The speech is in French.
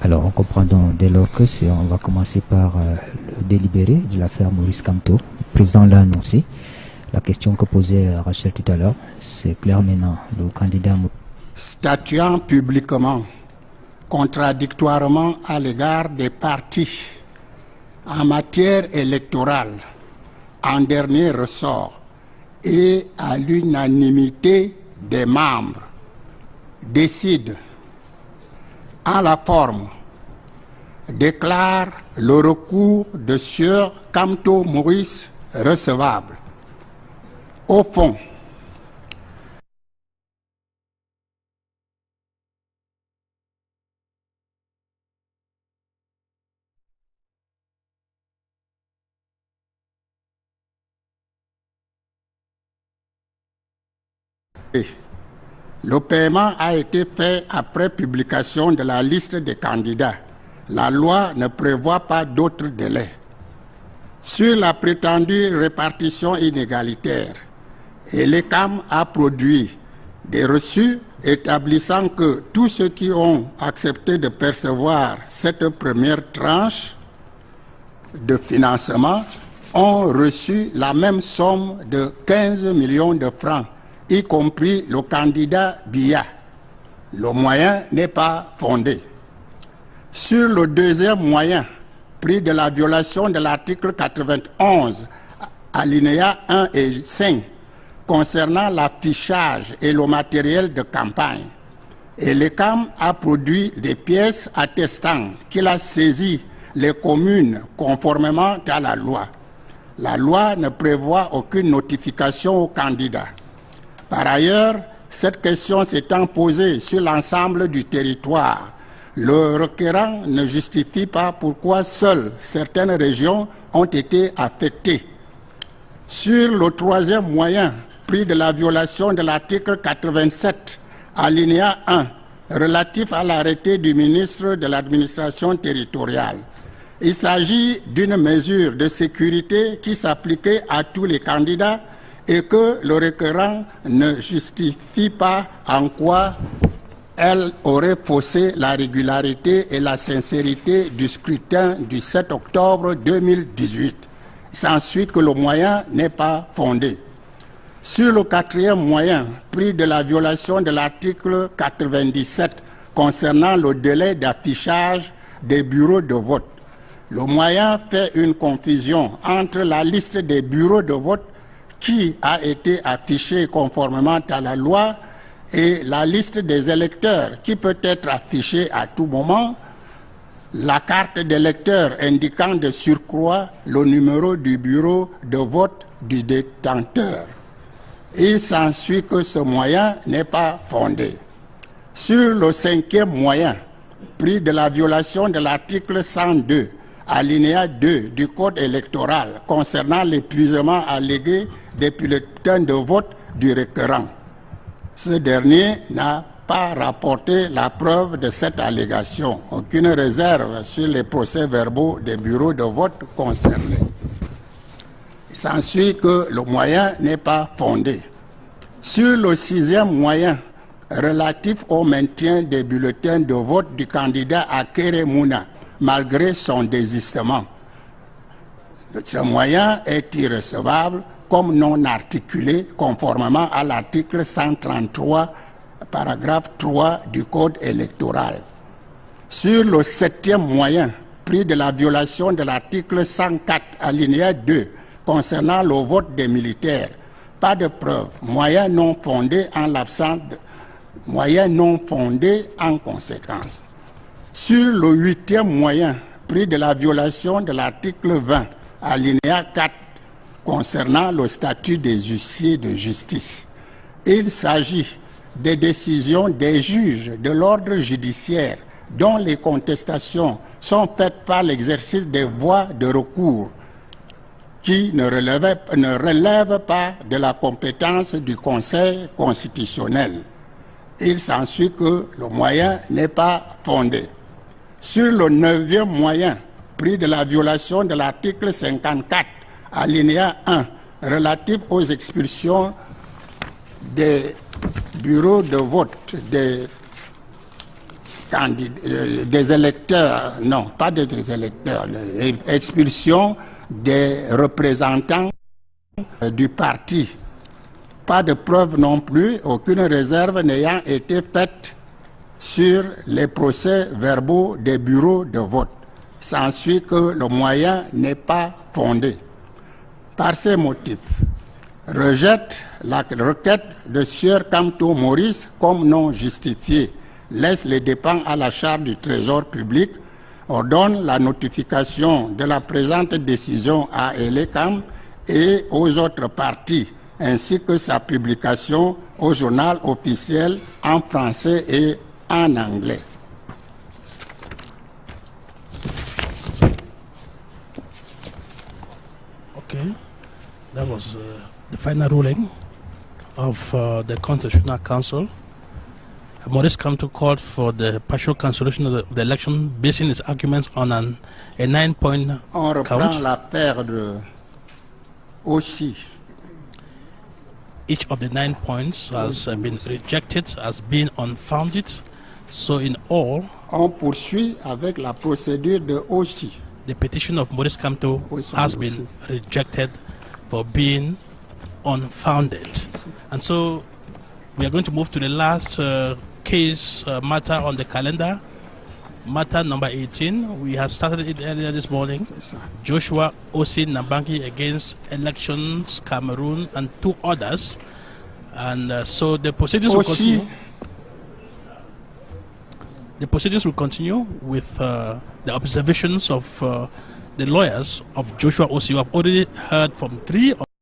Alors, on comprend donc dès lors que on va commencer par le délibéré de l'affaire Maurice Kamto. Le président l'a annoncé. La question que posait Rachel tout à l'heure, c'est clair maintenant. Le candidat statuant publiquement, contradictoirement à l'égard des partis en matière électorale, en dernier ressort et à l'unanimité des membres, décide en la forme, déclare le recours de Sieur Kamto Maurice recevable. Au fond, le paiement a été fait après publication de la liste des candidats. La loi ne prévoit pas d'autres délais. Sur la prétendue répartition inégalitaire, l'ECAM a produit des reçus établissant que tous ceux qui ont accepté de percevoir cette première tranche de financement ont reçu la même somme de 15 millions de francs, y compris le candidat Biya. Le moyen n'est pas fondé. Sur le deuxième moyen, pris de la violation de l'article 91, alinéa 1 et 5, concernant l'affichage et le matériel de campagne, et l'ECAM a produit des pièces attestant qu'il a saisi les communes conformément à la loi. La loi ne prévoit aucune notification aux candidats. Par ailleurs, cette question s'étant posée sur l'ensemble du territoire, le requérant ne justifie pas pourquoi seules certaines régions ont été affectées. Sur le troisième moyen, pris de la violation de l'article 87, alinéa 1, relatif à l'arrêté du ministre de l'administration territoriale, il s'agit d'une mesure de sécurité qui s'appliquait à tous les candidats et que le requérant ne justifie pas en quoi elle aurait faussé la régularité et la sincérité du scrutin du 7 octobre 2018. Il s'ensuit que le moyen n'est pas fondé. Sur le quatrième moyen, pris de la violation de l'article 97 concernant le délai d'affichage des bureaux de vote, le moyen fait une confusion entre la liste des bureaux de vote qui a été affichée conformément à la loi et la liste des électeurs qui peut être affichée à tout moment, la carte d'électeur indiquant de surcroît le numéro du bureau de vote du détenteur. Il s'ensuit que ce moyen n'est pas fondé. Sur le cinquième moyen, pris de la violation de l'article 102, alinéa 2 du Code électoral concernant l'épuisement allégué des bulletins de vote du requérant, ce dernier n'a pas rapporté la preuve de cette allégation. Aucune réserve sur les procès-verbaux des bureaux de vote concernés. Il s'ensuit que le moyen n'est pas fondé. Sur le sixième moyen, relatif au maintien des bulletins de vote du candidat Akere Mouna, malgré son désistement, ce moyen est irrecevable comme non articulé conformément à l'article 133, paragraphe 3 du Code électoral. Sur le septième moyen, pris de la violation de l'article 104, alinéa 2, concernant le vote des militaires, pas de preuve, moyen non fondé en l'absence de moyen non fondé en conséquence. Sur le huitième moyen, pris de la violation de l'article 20, alinéa 4, concernant le statut des huissiers de justice, il s'agit des décisions des juges de l'ordre judiciaire dont les contestations sont faites par l'exercice des voies de recours qui ne relèvent pas de la compétence du Conseil constitutionnel. Il s'ensuit que le moyen n'est pas fondé. Sur le neuvième moyen, pris de la violation de l'article 54, alinéa 1, relatif aux expulsions des bureaux de vote des des électeurs, non, pas des électeurs, expulsion des représentants du parti. Pas de preuve non plus, aucune réserve n'ayant été faite sur les procès-verbaux des bureaux de vote. S'ensuit que le moyen n'est pas fondé. Par ces motifs, rejette la requête de Sieur Kamto Maurice comme non justifiée, laisse les dépenses à la charge du Trésor public, ordonne la notification de la présente décision à Elekam et aux autres parties, ainsi que sa publication au journal officiel en français et en anglais. Okay, that was the final ruling of the Constitutional Council. Maurice Kamto called for the partial cancellation of the election, basing his arguments on a 9-point On reprend count. l'affaire de Oshi. Each of the 9 points has been rejected as being unfounded. So in all, On poursuit avec la procédure de Oshi. the petition of Maurice Kamto has been rejected for being unfounded. And so we are going to move to the last case matter on the calendar, matter number 18. We had started it earlier this morning. Joshua Osi Nambangi against Elections Cameroon and 2 others. And so the proceedings will continue. The proceedings will continue with the observations of the lawyers of Joshua Osi. We have already heard from 3 of